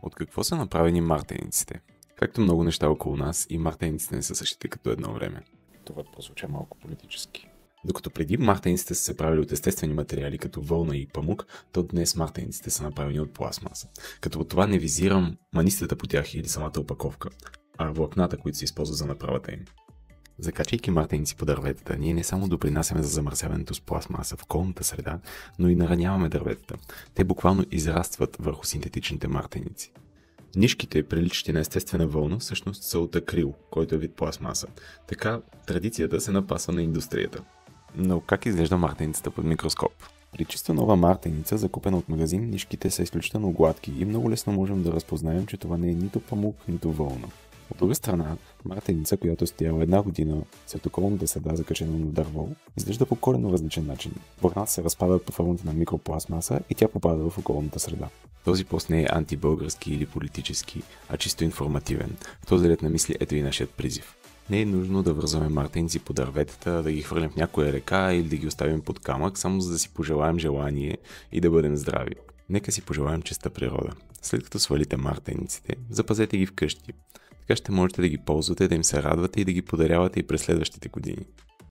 От какво са направени мартениците? Както много неща около нас, и мартениците не са същите като едно време. Това прозвуча малко политически. Докато преди мартениците са се правили от естествени материали, като вълна и памук, то днес мартениците са направени от пластмаса. Като от това не визирам манистата по тях или самата опаковка, а влакната, които се използват за направата им. Закачайки мартеници по дърветата, ние не само допринасяме за замърсяването с пластмаса в околната среда, но и нараняваме дърветата. Те буквално израстват върху синтетичните мартеници. Нишките, приличащи на естествена вълна, всъщност са от акрил, който е вид пластмаса. Така традицията се напасва на индустрията. Но как изглежда мартеницата под микроскоп? При чисто нова мартеница, закупена от магазин, нишките са изключително гладки и много лесно можем да разпознаем, че това не е нито памук, нито вълна. От друга страна, мартеница, която е стояла една година след околната среда, закачена на дърво, изглежда по коренно различен начин. Върната се разпада под формата на микропластмаса и тя попада в околната среда. Този пост не е антибългарски или политически, а чисто информативен. В този ред на мисли ето и нашият призив. Не е нужно да вързваме мартеници по дърветата, да ги хвърлим в някоя река или да ги оставим под камък, само за да си пожелаем желание и да бъдем здрави. Нека си пожелаем чиста природа. След като свалите мартениците, запазете ги вкъщи. Така ще можете да ги ползвате, да им се радвате и да ги подарявате и през следващите години.